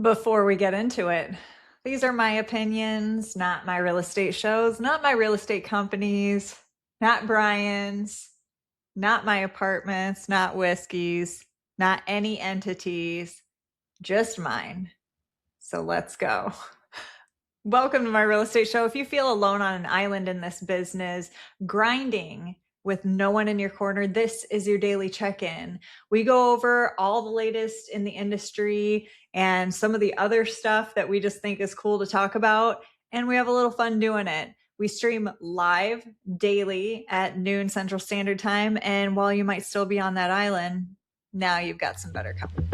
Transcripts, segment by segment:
Before we get into it, these are my opinions, not my real estate shows, not my real estate companies, not Brian's, not my apartments, not whiskeys, not any entities, just mine. So let's go. Welcome to my real estate show. If you feel alone on an island in this business, grinding with no one in your corner, this is your daily check-in. We go over all the latest in the industry and some of the other stuff that we just think is cool to talk about, and we have a little fun doing it. We stream live daily at noon Central Standard Time, and while you might still be on that island, now you've got some better company.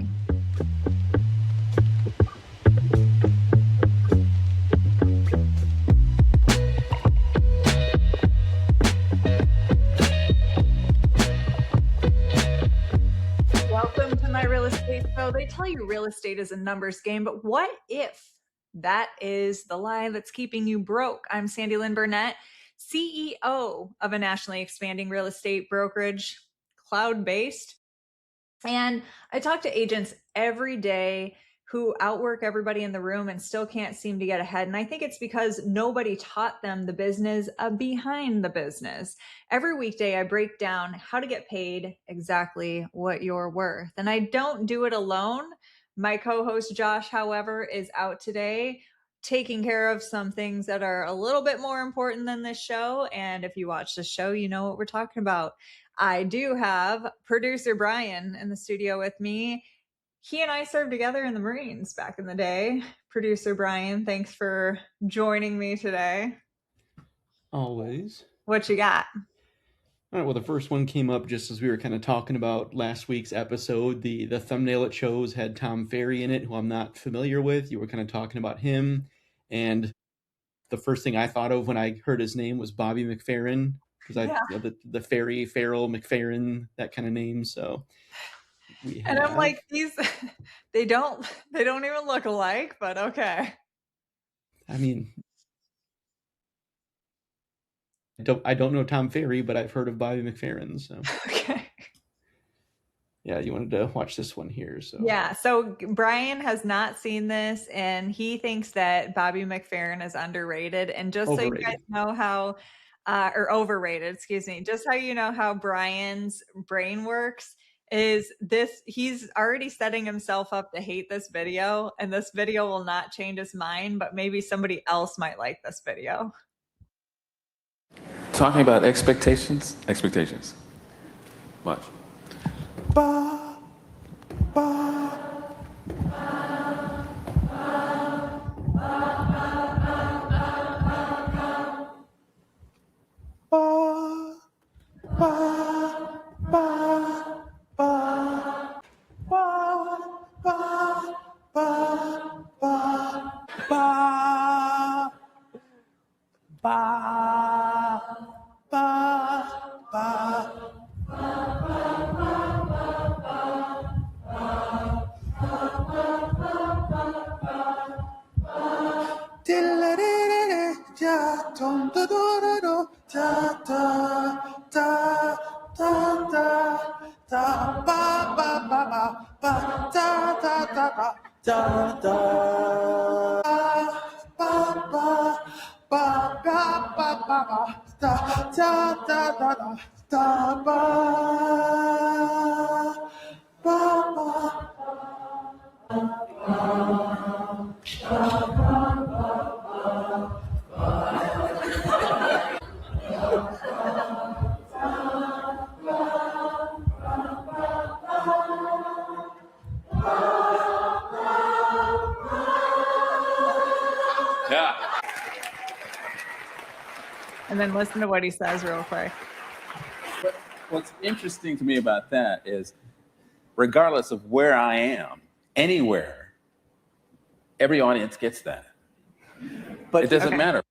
Welcome to my real estate show. They tell you real estate is a numbers game, but what if that is the lie that's keeping you broke? I'm Sandi Lyn, CEO of a nationally expanding real estate brokerage, cloud-based. And I talk to agents every day who outwork everybody in the room and still can't seem to get ahead. And I think it's because nobody taught them the business behind the business. Every weekday, I break down how to get paid exactly what you're worth. And I don't do it alone. My co-host Josh, however, is out today taking care of some things that are a little bit more important than this show. And if you watch the show, you know what we're talking about. I do have producer Brian in the studio with me. He and I served together in the Marines back in the day. Producer Brian, thanks for joining me today. Always. What you got? All right, well, the first one came up just as we were kind of talking about last week's episode. The thumbnail it shows had Tom Ferry in it, who I'm not familiar with. You were kind of talking about him. And the first thing I thought of when I heard his name was Bobby McFerrin, because the Ferry, Farrell, McFerrin, that kind of name. So and I'm like, they don't even look alike, but okay. I mean, I don't know Tom Ferry, but I've heard of Bobby McFerrin. So okay. Yeah, you wanted to watch this one here. So Brian has not seen this, and he thinks that Bobby McFerrin is underrated. And just overrated. So you guys know how, or overrated, excuse me, just how you know how Brian's brain works is this, he's already setting himself up to hate this video, and this video will not change his mind, but maybe somebody else might like this video. Talking about expectations. Watch. Ba, ba, And then listen to what he says real quick. What's interesting to me about that is, regardless of where I am, anywhere, every audience gets that. But it doesn't matter.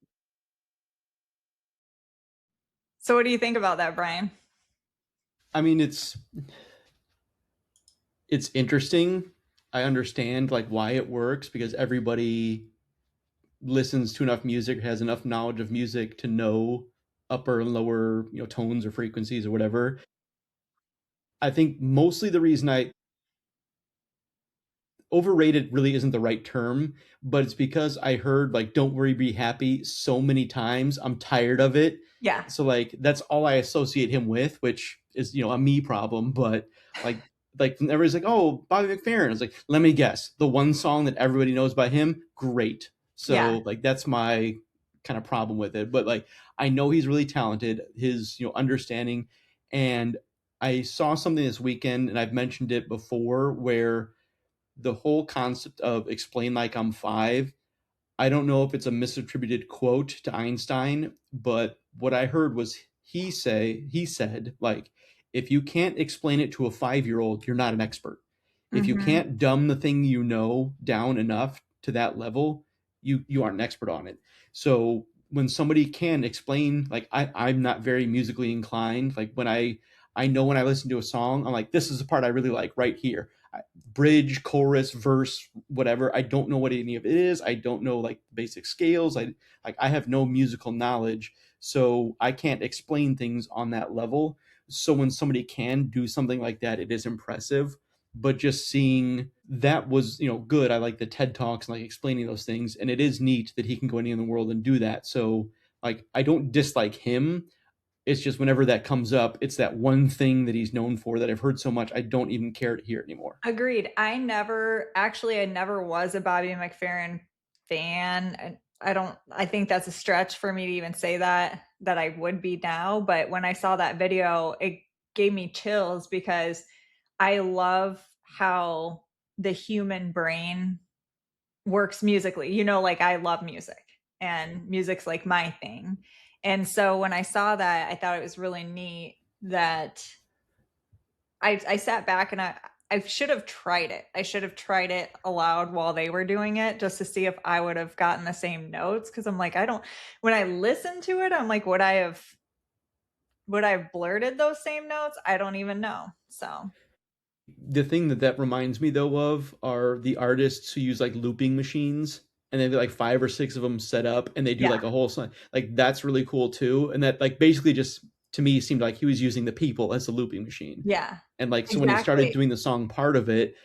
So what do you think about that, Brian? I mean, it's interesting. I understand like why it works, because everybody listens to enough music, has enough knowledge of music to know upper and lower, tones or frequencies or whatever. I think mostly the reason overrated really isn't the right term, but it's because I heard like "Don't worry, be happy" so many times. I'm tired of it. Yeah. So like that's all I associate him with, which is a me problem. But like everybody's like, "Oh, Bobby McFerrin." It's like, let me guess, the one song that everybody knows by him, great. Yeah. So like that's my kind of problem with it. But like I know he's really talented. His understanding, and I saw something this weekend, and I've mentioned it before, where the whole concept of "explain like I'm five," I don't know if it's a misattributed quote to Einstein, but what I heard was he said, like, if you can't explain it to a 5-year old, you're not an expert. If you Hmm. can't dumb the thing you know down enough to that level, you aren't an expert on it. So when somebody can explain, like I'm not very musically inclined. Like I know when I listen to a song, I'm like, this is the part I really like right here. Bridge, chorus, verse, whatever. I don't know what any of it is. I don't know like basic scales. I have no musical knowledge, so I can't explain things on that level. So when somebody can do something like that, it is impressive. But just seeing that was good. I like the TED Talks and like explaining those things, and it is neat that he can go anywhere in the world and do that. So like I don't dislike him. It's just whenever that comes up, it's that one thing that he's known for that I've heard so much I don't even care to hear it anymore. Agreed. I never was a Bobby McFerrin fan. I think that's a stretch for me to even say that I would be now. But when I saw that video, it gave me chills because I love how the human brain works musically. Like I love music and music's like my thing. And so when I saw that, I thought it was really neat that I sat back and I should have tried it. I should have tried it aloud while they were doing it just to see if I would have gotten the same notes. Cause I'm like, I don't, when I listen to it, I'm like, would I have blurted those same notes? I don't even know. So The thing that reminds me though of are the artists who use like looping machines, and they've got like 5 or 6 of them set up, and they do yeah, like a whole song. Like that's really cool too, and that like basically just to me seemed like he was using the people as a looping machine. yeah, And like so when he started exactly. doing the song part of it,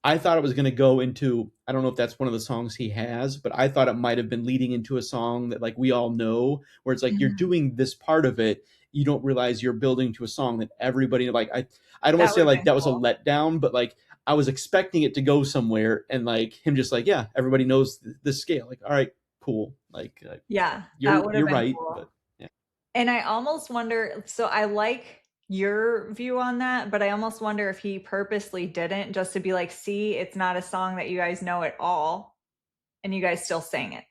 I thought it was going to go into, I don't know if that's one of the songs he has, but I thought it might have been leading into a song that like we all know, where it's like you're Mhm. doing this part of it, you don't realize you're building to a song that everybody like. I don't want That to would say have like been that was a cool. letdown, but like I was expecting it to go somewhere, and like him just like, yeah, everybody knows this scale. Like, all right, cool. Like Yeah, that would have you're been right, cool. but yeah. And I almost wonder, so I like your view on that, but I almost wonder if he purposely didn't just to be like, see, it's not a song that you guys know at all, and you guys still sang it.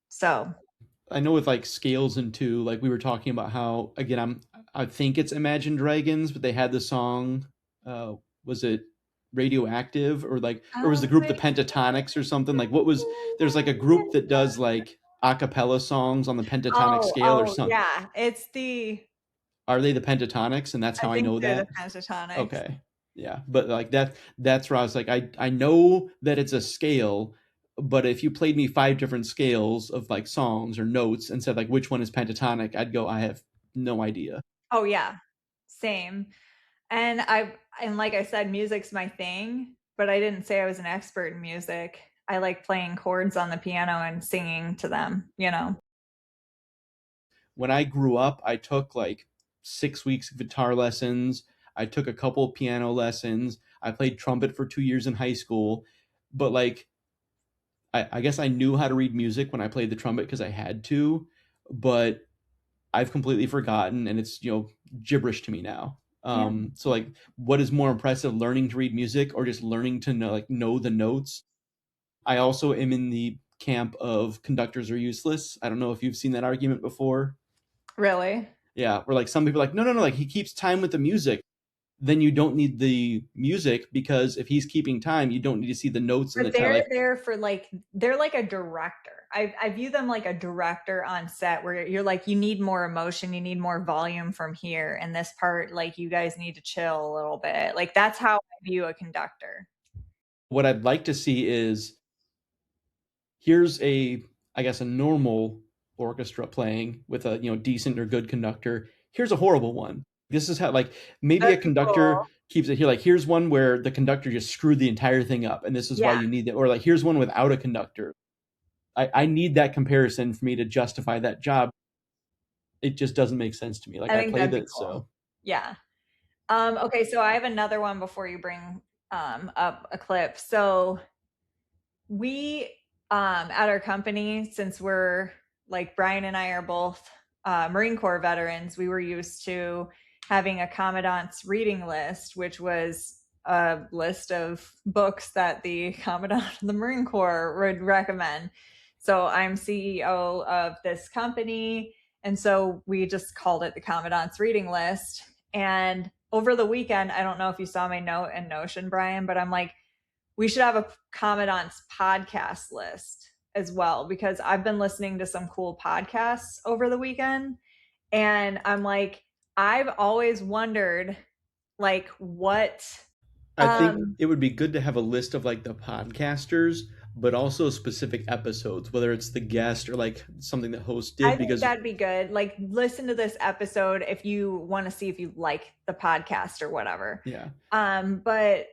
So, I know with like scales and two, like we were talking about how again I think it's Imagine Dragons, but they had the song, uh was it Radioactive, or like, or was the group the Pentatonics or something? Like what was, there's like a group that does like a cappella songs on the pentatonic oh, scale or oh, something. yeah, it's Are they the Pentatonics, and that's I how I think know they're the that? Pentatonics. Okay. Yeah, but like that's where I was like, I know that it's a scale, but if you played me 5 different scales of like songs or notes and said like which one is pentatonic, I'd go, I have no idea. Oh, yeah, same. And like I said, music's my thing, but I didn't say I was an expert in music. I like playing chords on the piano and singing to them. When I grew up, I took like 6 weeks of guitar lessons. I took a couple piano lessons. I played trumpet for 2 years in high school, but like I guess I knew how to read music when I played the trumpet because I had to, but I've completely forgotten, and it's gibberish to me now. Yeah, So like, what is more impressive, learning to read music or just learning to know the notes? I also am in the camp of conductors are useless. I don't know if you've seen that argument before. really. Yeah, where like some people are like, no, no, no, like he keeps time with the music. Then you don't need the music, because if he's keeping time, you don't need to see the notes in But the time. they're Like, there for they're like a director. I view them like a director on set where you're like, you need more emotion, you need more volume from here. And this part, like you guys need to chill a little bit. Like that's how I view a conductor. what I'd like to see is, here's a, I guess, a normal orchestra playing with a decent or good conductor. Here's a horrible one. This is how, like, maybe That'd a be conductor cool. keeps it here. Like, here's one where the conductor just screwed the entire thing up, and this is why Yeah. you need it. Or like, here's one without a conductor. I need that comparison for me to justify that job. It just doesn't make sense to me. Like, I I think played that'd be it, cool. so Yeah. Okay, so I have another one before you bring up a clip. So we at our company, since we're like Brian and I are both Marine Corps veterans, we were used to having a commandant's reading list, which was a list of books that the commandant of the Marine Corps would recommend. So I'm CEO of this company, and so we just called it the commandant's reading list. And over the weekend, I don't know if you saw my note in Notion, Brian, but I'm like, we should have a commandant's podcast list as well, because I've been listening to some cool podcasts over the weekend, and I'm like, I've always wondered like what I think it would be good to have a list of like the podcasters, but also specific episodes, whether it's the guest or like something that host I did, think because that'd be good. Like, listen to this episode if you want to see if you like the podcast or whatever. yeah, But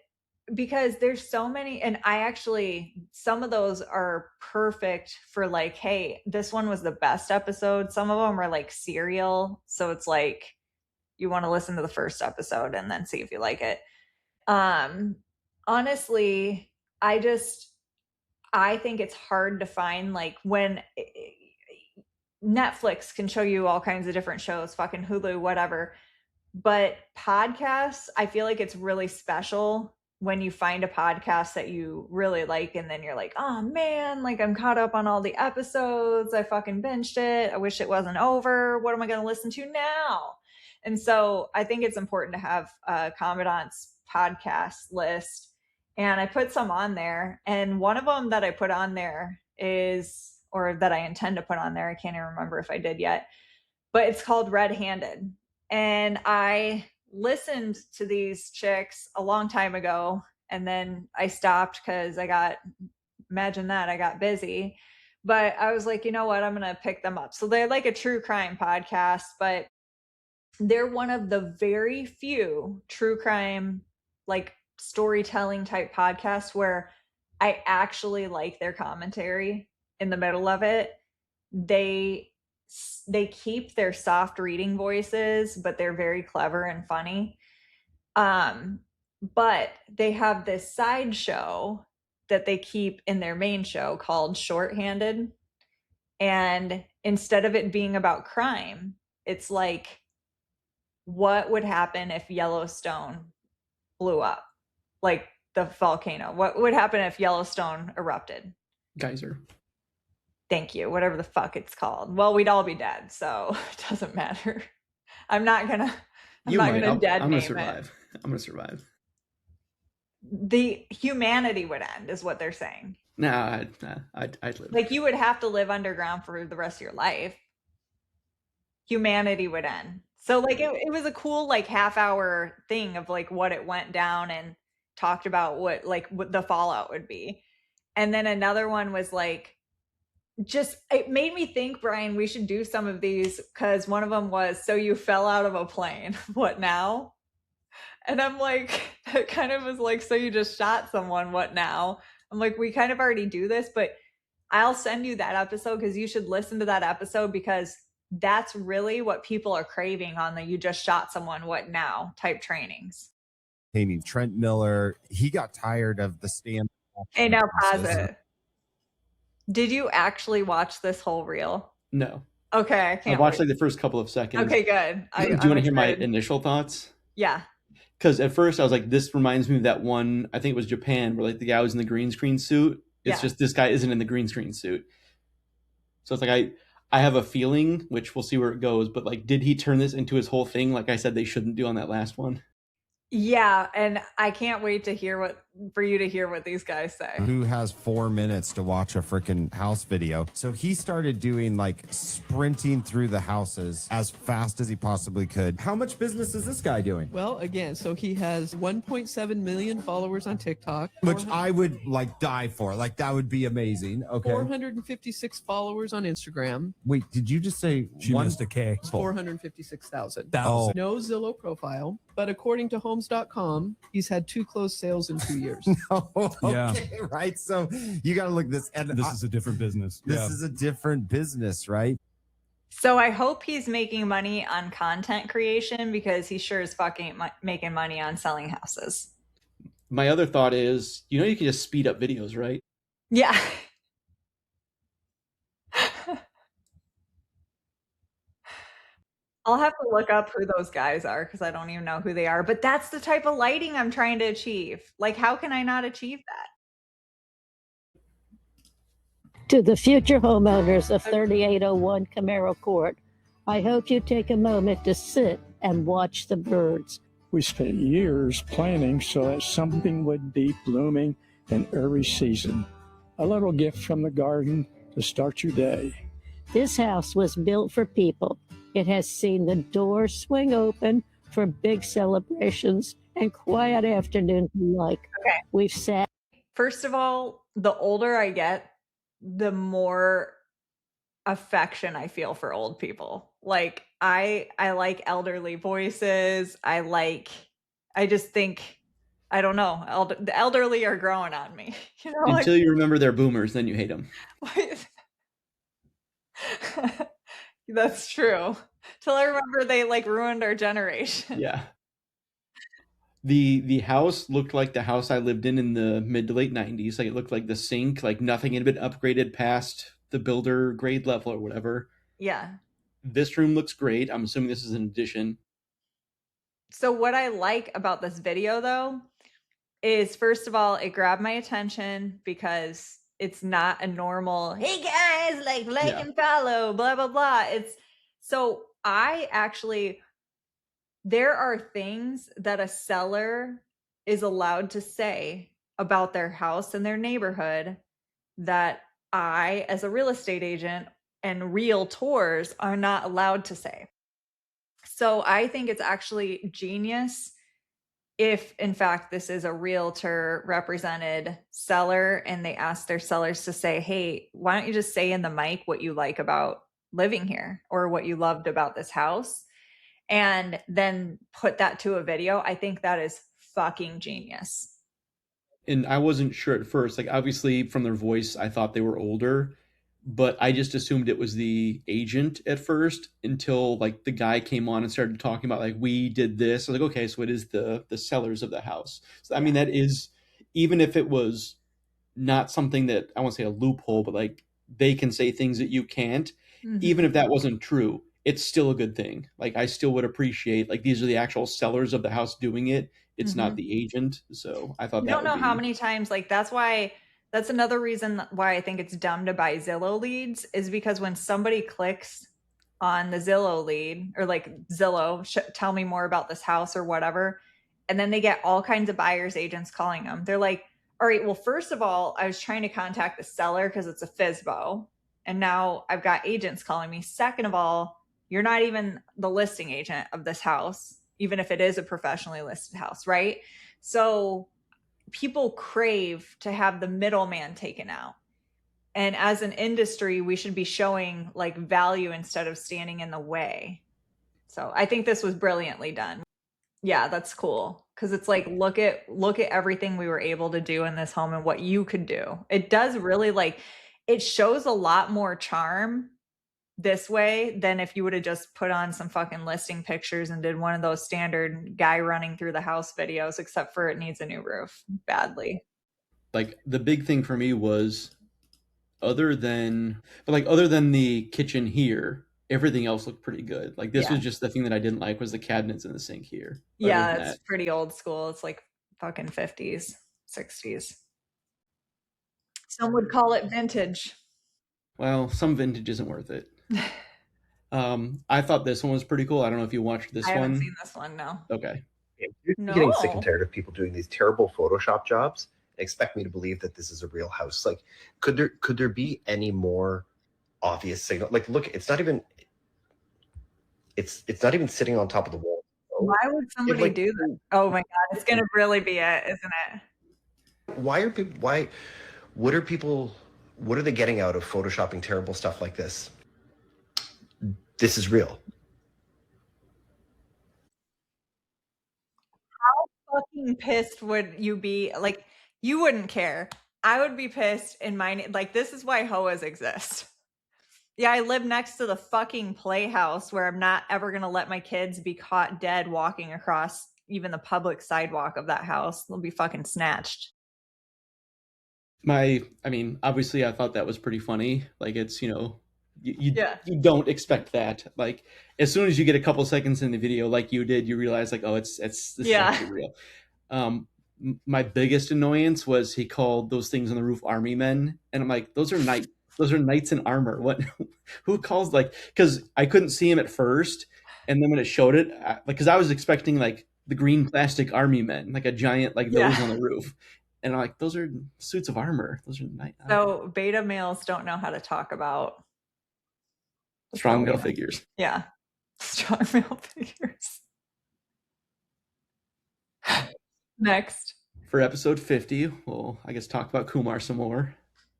because there's so many, and I actually, some of those are perfect for like, hey, this one was the best episode. Some of them are like serial, so it's like you want to listen to the first episode and then see if you like it. Honestly, I think it's hard to find, like, when Netflix can show you all kinds of different shows, fucking Hulu, whatever. But podcasts, I feel like it's really special when you find a podcast that you really like, and then you're like, oh man, like I'm caught up on all the episodes. I fucking binged it. I wish it wasn't over. What am I going to listen to now? And so I think it's important to have a Commandant's podcast list. And I put some on there. And one of them that I put on there is, or that I intend to put on there, I can't even remember if I did yet, but it's called Red Handed. And I listened to these chicks a long time ago, and then I stopped because imagine that, I got busy. But I was like, you know what, I'm going to pick them up. So they're like a true crime podcast, but they're one of the very few true crime, like storytelling type podcasts where I actually like their commentary in the middle of it. They keep their soft reading voices, but they're very clever and funny. But they have this side show that they keep in their main show called Shorthanded. And instead of it being about crime, it's like, what would happen if Yellowstone blew up? Like the volcano. What would happen if Yellowstone erupted? geyser. Thank you. Whatever the fuck it's called. Well, we'd all be dead, so it doesn't matter. I'm not gonna You might. dead I'm gonna name it. survive. I'm gonna survive. The humanity would end, is what they're saying. Nah, I'd live. Like, you would have to live underground for the rest of your life. Humanity would end. So like it was a cool like half-hour thing of like what it went down, and talked about what the fallout would be. And then another one was like, just, it made me think, Brian, we should do some of these, because one of them was, so you fell out of a plane, what now? And I'm like, it kind of was like, so you just shot someone, what now? I'm like, we kind of already do this, but I'll send you that episode because you should listen to that episode, because that's really what people are craving on the you just shot someone, what now type trainings. Trent Miller, he got tired of the stand. Hey, now pause it. Did you actually watch this whole reel? No. Okay, I can't. I watched like the first couple of seconds. Okay, good. Do you want to hear my initial thoughts? Yeah. Because at first I was like, this reminds me of that one, I think it was Japan, where like the guy was in the green screen suit. It's just this guy isn't in the green screen suit. So it's like I have a feeling, which we'll see where it goes, but like, did he turn this into his whole thing? Like I said, they shouldn't do on that last one. Yeah, and I can't wait to hear what for you to hear what these guys say. Who has 4 minutes to watch a freaking house video? So he started doing like sprinting through the houses as fast as he possibly could. How much business is this guy doing? Well, again, so he has 1.7 million followers on TikTok, Which I would like die for. Like that would be amazing. Okay. 456 followers on Instagram. Wait, did you just say She missed a K. 456,000. Oh. No Zillow profile, but according to Homes.com, he's had 2 closed sales in 2 years. Oh, okay, Yeah. right. So you got to look at this. And This is a different business. this is a different business, right? So I hope he's making money on content creation, because he sure is fucking making money on selling houses. My other thought is, you know, you can just speed up videos, right? Yeah. I'll have to look up who those guys are, because I don't even know who they are. But that's the type of lighting I'm trying to achieve. Like, how can I not achieve that? To the future homeowners of 3801 Camaro Court, I hope you take a moment to sit and watch the birds. We spent years planning so that something would be blooming in every season. A little gift from the garden to start your day. This house was built for people. It has seen the doors swing open for big celebrations and quiet afternoons alike. Okay. We've sat. First of all, the older I get, the more affection I feel for old people. Like, I like elderly voices. I just think, I don't know, the elderly are growing on me. You know, like, Until you remember they're boomers, then you hate them. That's true. Till I remember they like ruined our generation. Yeah. The house looked like the house I lived in the mid to late 90s. Like, it looked like the sink, like nothing had been upgraded past the builder grade level or whatever. Yeah. This room looks great. I'm assuming this is an addition. So what I like about this video, though, is first of all, it grabbed my attention because it's not a normal, hey guys, like Yeah. and follow, blah, blah, blah. It's so there are things that a seller is allowed to say about their house and their neighborhood that I, as a real estate agent and realtors, are not allowed to say. So I think it's actually genius if, in fact, this is a realtor represented seller and they ask their sellers to say, hey, why don't you just say in the mic what you like about living here or what you loved about this house, and then put that to a video. I think that is fucking genius. And I wasn't sure at first. Like, obviously, from their voice, I thought they were older, but I just assumed it was the agent at first until like the guy came on and started talking about like, we did this. I was like, okay, so it is the sellers of the house. So I mean, that is, even if it was not something that I won't say a loophole, but like they can say things that you can't. Mhm. Even if that wasn't true, it's still a good thing. Like, I still would appreciate, like, these are the actual sellers of the house doing it. It's not the agent. So I thought You that don't know would how be- many times, like, that's another reason why I think it's dumb to buy Zillow leads, is because when somebody clicks on the Zillow lead or like Zillow, tell me more about this house or whatever, and then they get all kinds of buyers agents calling them. They're like, all right, well, first of all, I was trying to contact the seller because it's a FSBO, and now I've got agents calling me. Second of all, you're not even the listing agent of this house, even if it is a professionally listed house, right? So people crave to have the middleman taken out. And as an industry, we should be showing like value instead of standing in the way. So I think this was brilliantly done. Yeah, that's cool. Cause it's like, look at everything we were able to do in this home and what you could do. It does really, like, it shows a lot more charm this way than if you would have just put on some fucking listing pictures and did one of those standard guy running through the house videos, except for it needs a new roof badly. Like, the big thing for me was, other than the kitchen here, everything else looked pretty good. Like, this was just the thing that I didn't like, was the cabinets in the sink here. But other than It's pretty old school. It's like fucking 50s, 60s. Some would call it vintage. well, some vintage isn't worth it. I thought this one was pretty cool. I don't know if you watched this I one. haven't seen this one, no. Okay. You're No. getting sick and tired of people doing these terrible Photoshop jobs and expect me to believe that this is a real house. Like, could there be any more obvious signal? Like, look, it's not even sitting on top of the wall. Why would somebody do that? Oh my God, it's gonna really be it, isn't it? What are they getting out of photoshopping terrible stuff like this? This is real. How fucking pissed would you be? Like, you wouldn't care. I would be pissed in my, like, this is why HOAs exist. Yeah, I live next to the fucking playhouse where I'm not ever gonna let my kids be caught dead walking across even the public sidewalk of that house. They'll be fucking snatched. Obviously I thought that was pretty funny. Like, it's, you Yeah. you don't expect that. Like, as soon as you get a couple seconds in the video, like you did, you realize like, oh, this is actually real. My biggest annoyance was he called those things on the roof army men, and I'm like, those are knights in armor. What? Who calls, like? Because I couldn't see him at first, and then when it showed it, because I was expecting like the green plastic army men, like a giant like those on the roof, and I'm like, those are suits of armor. Those are knights. So beta males don't know how to talk about strong male figures. Yeah, strong male figures. Next. For episode 50, we'll, I guess, talk about Kumar some more.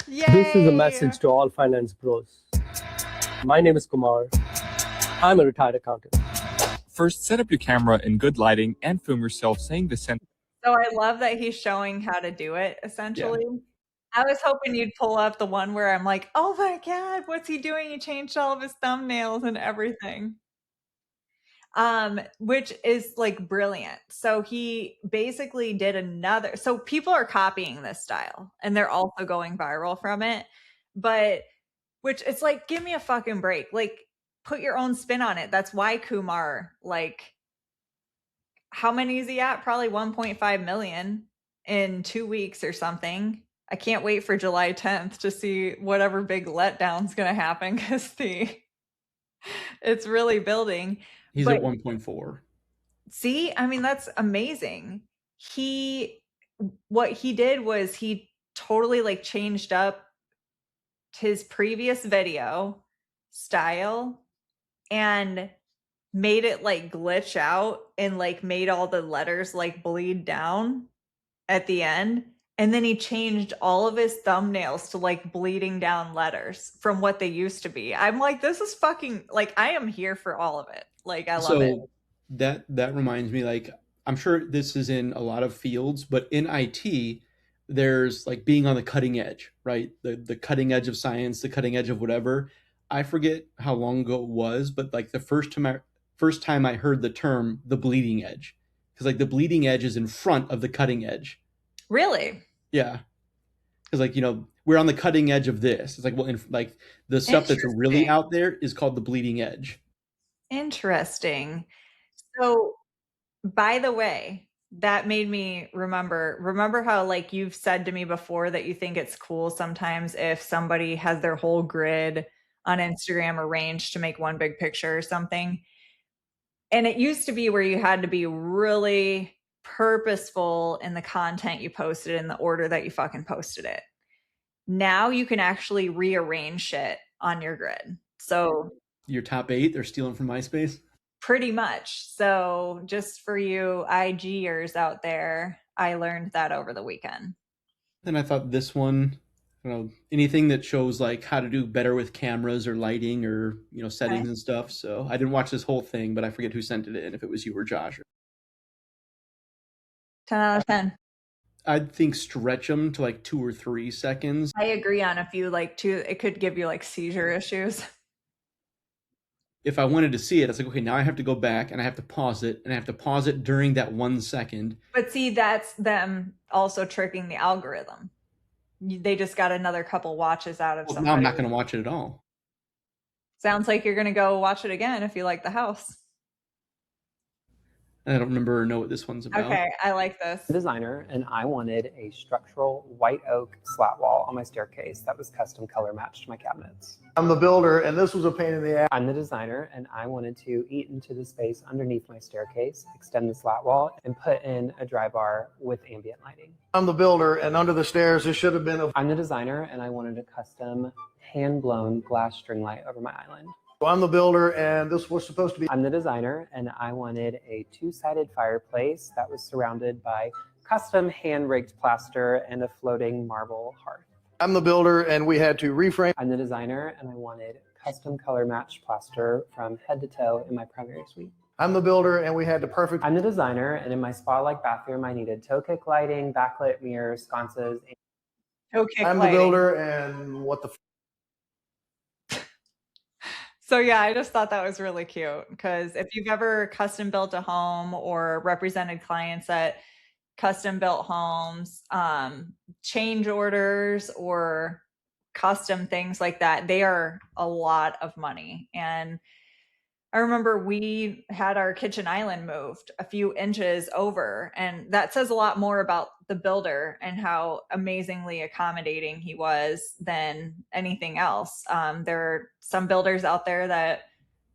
Yay! This is a message to all finance bros. My name is Kumar. I'm a retired accountant. First, set up your camera in good lighting and film yourself saying the sentence. So I love that he's showing how to do it, essentially. Yeah. I was hoping you'd pull up the one where I'm like, oh my God, what's he doing? He changed all of his thumbnails and everything. Which is like brilliant. So he basically did another, so people are copying this style and they're also going viral from it, but which it's like, give me a fucking break. Like, put your own spin on it. That's why Kumar, like, how many is he at? Probably 1.5 million in 2 weeks or something. I can't wait for July 10th to see whatever big letdown's going to happen because it's really building. He's at 1.4. See, I mean, that's amazing. What he did was he totally like changed up his previous video style and made it like glitch out and like made all the letters like bleed down at the end. And then he changed all of his thumbnails to like bleeding down letters from what they used to be. I'm like, this is fucking, like, I am here for all of it. Like, I love it. That reminds me, like, I'm sure this is in a lot of fields, but in IT, there's like being on the cutting edge, right? The cutting edge of science, the cutting edge of whatever. I forget how long ago it was, but like the first time I heard the term the bleeding edge, because like the bleeding edge is in front of the cutting edge. Really? Yeah. Because like, we're on the cutting edge of this. It's like, well, like the stuff that's really out there is called the bleeding edge. Interesting. So, by the way, that made me remember how like you've said to me before that you think it's cool sometimes if somebody has their whole grid on Instagram arranged to make one big picture or something. And it used to be where you had to be really purposeful in the content you posted in the order that you fucking posted it. Now you can actually rearrange shit on your grid. So your top 8, they're stealing from MySpace? Pretty much. So just for you IGers out there, I learned that over the weekend. And I thought this one, anything that shows like how to do better with cameras or lighting or, settings and stuff. So I didn't watch this whole thing, but I forget who sent it in, if it was you or Josh. 10 out of 10. I'd think stretch them to like 2 or 3 seconds. I agree on a few, like 2, it could give you like seizure issues. If I wanted to see it, it's like, okay, now I have to go back and I have to pause it, and I have to pause it during that 1 second. But see, that's them also tricking the algorithm. They just got another couple watches out of somebody. Now I'm not going to watch it at all. Sounds like you're going to go watch it again if you like the house. I don't remember or know what this one's about. Okay, I like this. Designer, and I wanted a structural white oak slat wall on my staircase that was custom color matched to my cabinets. I'm the builder, and this was a pain in the ass. I'm the designer, and I wanted to eat into the space underneath my staircase, extend the slat wall, and put in a dry bar with ambient lighting. I'm the builder, and under the stairs, there should have been a... I'm the designer, and I wanted a custom hand-blown glass string light over my island. I'm the builder, and this was supposed to be... I'm the designer, and I wanted a two-sided fireplace that was surrounded by custom hand-rigged plaster and a floating marble hearth. I'm the builder, and we had to reframe... I'm the designer, and I wanted custom color-matched plaster from head to toe in my primary suite. I'm the builder, and we had the perfect... I'm the designer, and in my spa-like bathroom, I needed toe kick lighting, backlit mirrors, sconces, and... Toe kick I'm lighting. the builder, and what the... So yeah, I just thought that was really cute because if you've ever custom built a home or represented clients at custom built homes, change orders or custom things like that, they are a lot of money. And I remember we had our kitchen island moved a few inches over, and that says a lot more about the builder and how amazingly accommodating he was than anything else. There are some builders out there that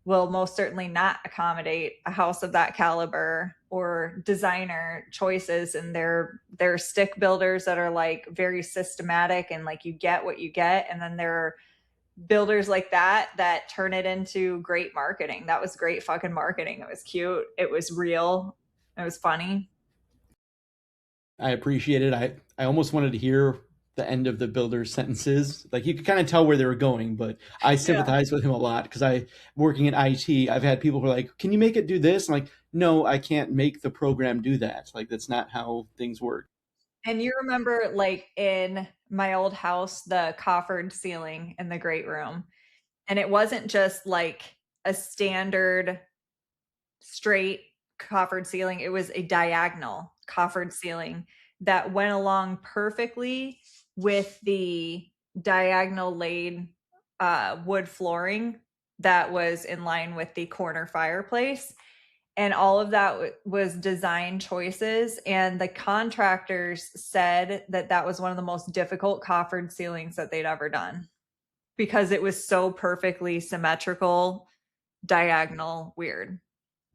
will most certainly not accommodate a house of that caliber or designer choices, and they're stick builders that are like very systematic and like you get what you get, and then there are builders like that turn it into great marketing. That was great fucking marketing. It was cute. It was real. It was funny. I appreciate it. I almost wanted to hear the end of the builder's sentences. Like you could kind of tell where they were going, but I sympathize with him a lot because I, working in IT, I've had people who are like, can you make it do this? I'm like, no, I can't make the program do that. Like that's not how things work. And you remember like in my old house, the coffered ceiling in the great room. And it wasn't just like a standard straight coffered ceiling. It was a diagonal coffered ceiling that went along perfectly with the diagonal laid wood flooring that was in line with the corner fireplace. And all of that was design choices. And the contractors said that that was one of the most difficult coffered ceilings that they'd ever done because it was so perfectly symmetrical, diagonal, weird.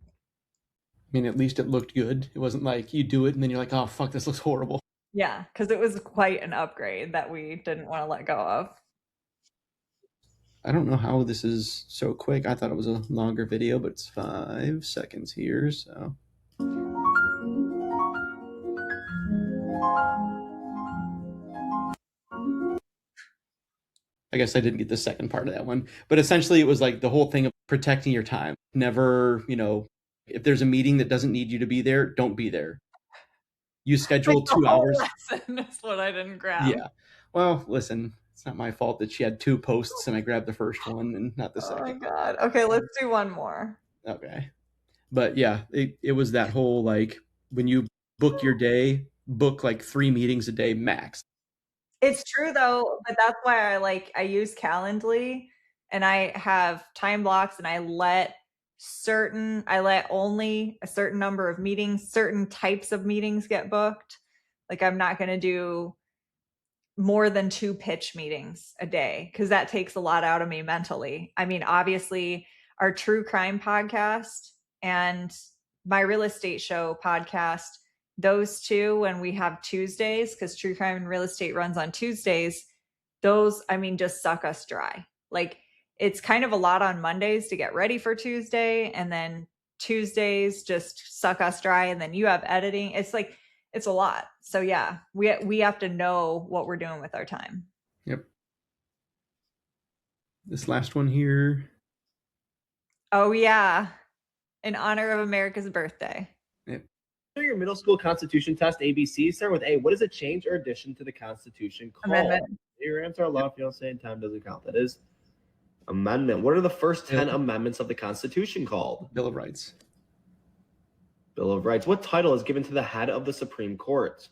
I mean, at least it looked good. It wasn't like you do it and then you're like, oh, fuck, this looks horrible. Yeah, because it was quite an upgrade that we didn't want to let go of. I don't know how this is so quick. I thought it was a longer video, but it's 5 seconds here, so. I guess I didn't get the second part of that one. But essentially, it was like the whole thing of protecting your time. Never, if there's a meeting that doesn't need you to be there, don't be there. You schedule like 2 hours. That's what I didn't grab. Yeah. Well, listen. It's not my fault that she had 2 posts and I grabbed the first one and not the second. Oh my God. Okay, let's do one more. Okay. But yeah, it was that whole like when you book your day, book like 3 meetings a day max. It's true though, but that's why I use Calendly and I have time blocks and I let only a certain number of meetings, certain types of meetings get booked. Like I'm not going to do more than 2 pitch meetings a day because that takes a lot out of me mentally. I mean, obviously our true crime podcast and my real estate show podcast, those two, when we have Tuesdays, because true crime and real estate runs on Tuesdays, those, just suck us dry. Like it's kind of a lot on Mondays to get ready for Tuesday. And then Tuesdays just suck us dry. And then you have editing. It's a lot. So yeah, we have to know what we're doing with our time. Yep. This last one here. Oh yeah. In honor of America's birthday. Yep. Your middle school constitution test ABC start with A. What is a change or addition to the Constitution called? Amendment. Your answer aloud if you don't say in time doesn't count. That is amendment. What are the first 10 amendments of the Constitution called? Bill of Rights. Bill of Rights. What title is given to the head of the Supreme Court?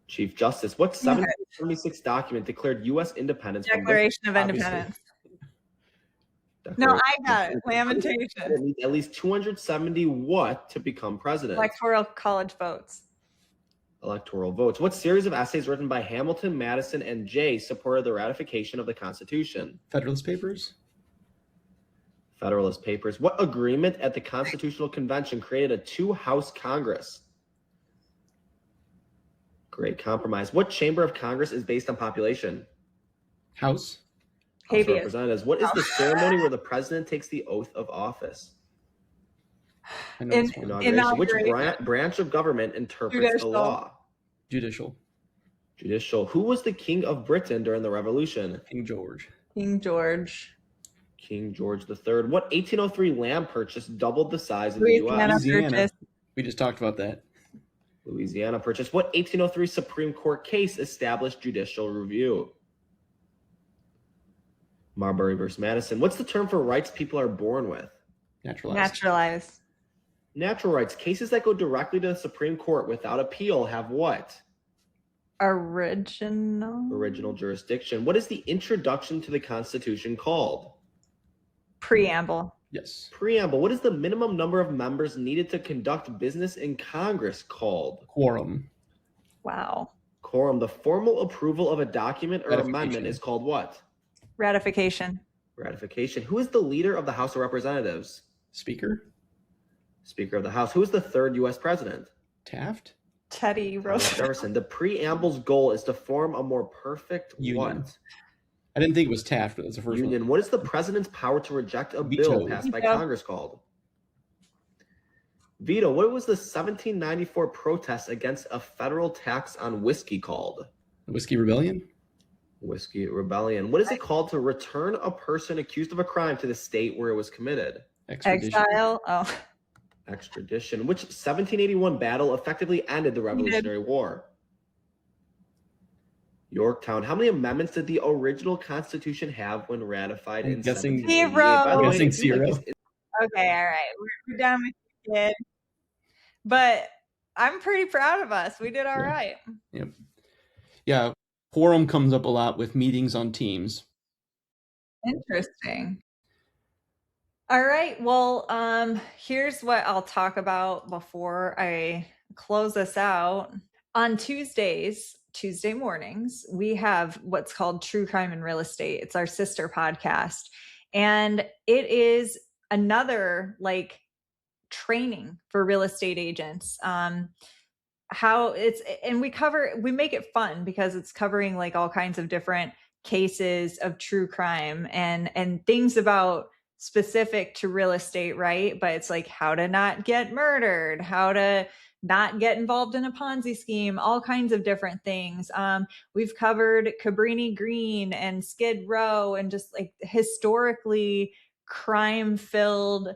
Chief Justice. What 1776 document declared U.S. independence? Declaration of Independence. No, I got it. Lamentation. It needs at least 270 what to become president? Electoral college votes. Electoral votes. What series of essays written by Hamilton, Madison, and Jay supported the ratification of the Constitution? Federalist Papers. Federalist Papers. What agreement at the Constitutional Convention created a two-house Congress? Great Compromise. What chamber of Congress is based on population? House. House of Representatives. What is the ceremony where the president takes the oath of office? Inauguration. Which branch of government interprets the law? Judicial. Judicial. Who was the King of Britain during the Revolution? King George. King George. King George III. What 1803 land purchase doubled the size of the U.S.? Louisiana. We just talked about that. Louisiana Purchase. What 1803 Supreme Court case established judicial review? Marbury versus Madison. What's the term for rights people are born with? Naturalized. Natural rights. Cases that go directly to the Supreme Court without appeal have what? Original jurisdiction. What is the introduction to the Constitution called? Preamble. Yes. Preamble. What is the minimum number of members needed to conduct business in Congress called? Quorum. Wow. Quorum. The formal approval of a document or amendment is called what? Ratification. Ratification. Who is the leader of the House of Representatives? Speaker. Speaker of the House. Who is the third U.S. president? Taft. Teddy Roosevelt. Jefferson. The preamble's goal is to form a more perfect Union. what? I didn't think it was Taft, but that's the first Union. one. What is the president's power to reject a Veto. bill passed by Congress called? Veto. What was the 1794 protest against a federal tax on whiskey called? The Whiskey Rebellion. Whiskey Rebellion. What is it called to return a person accused of a crime to the state where it was committed? Exile. Oh. Extradition. Which 1781 battle effectively ended the Revolutionary War? Yorktown. How many amendments did the original Constitution have when ratified in 1788? Zero. Guessing zero. Okay, all right. We're done with the kid. But I'm pretty proud of us. We did all right. Yep. Yeah. Quorum comes up a lot with meetings on Teams. Interesting. All right. Well, here's what I'll talk about before I close this out. On Tuesday mornings, we have what's called True Crime and Real Estate. It's our sister podcast. And it is another training for real estate agents. We make it fun because it's covering all kinds of different cases of true crime and things about specific to real estate, right? But it's how to not get murdered, how to not get involved in a Ponzi scheme, all kinds of different things. We've covered Cabrini Green and Skid Row and just historically crime-filled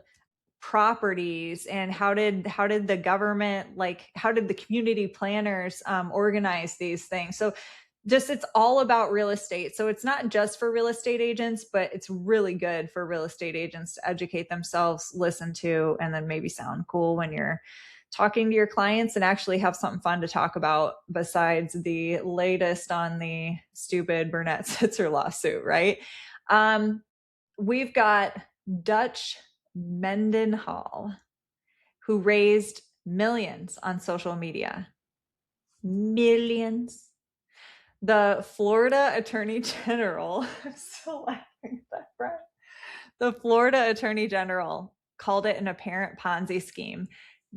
properties, and how did the government, how did the community planners organize these things? So just, it's all about real estate. So it's not just for real estate agents, but it's really good for real estate agents to educate themselves, listen to, and then maybe sound cool when you're talking to your clients and actually have something fun to talk about besides the latest on the stupid Burnett Sitzer lawsuit, right? We've got Dutch Mendenhall, who raised millions on social media. Millions. The Florida Attorney General, I'm still laughing at that, Brett. The Florida Attorney General called it an apparent Ponzi scheme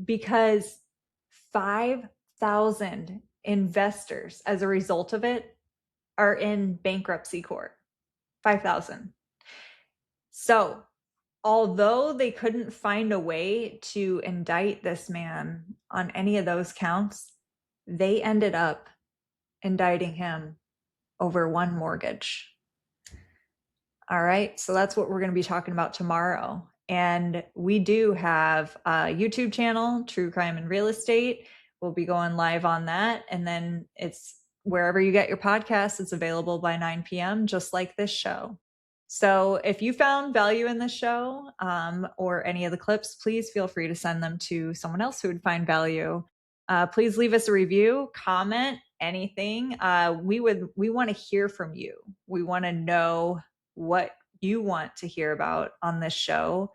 because 5,000 investors, as a result of it, are in bankruptcy court. 5,000. So, although they couldn't find a way to indict this man on any of those counts, they ended up indicting him over one mortgage. All right, so that's what we're going to be talking about tomorrow. And we do have a YouTube channel, True Crime and Real Estate. We'll be going live on that. And then it's wherever you get your podcasts, it's available by 9 p.m., just like this show. So if you found value in this show or any of the clips, please feel free to send them to someone else who would find value. Please leave us a review, comment, anything. We want to hear from you. We want to know what you want to hear about on this show.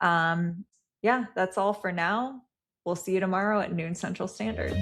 Yeah, that's all for now. We'll see you tomorrow at noon Central Standard.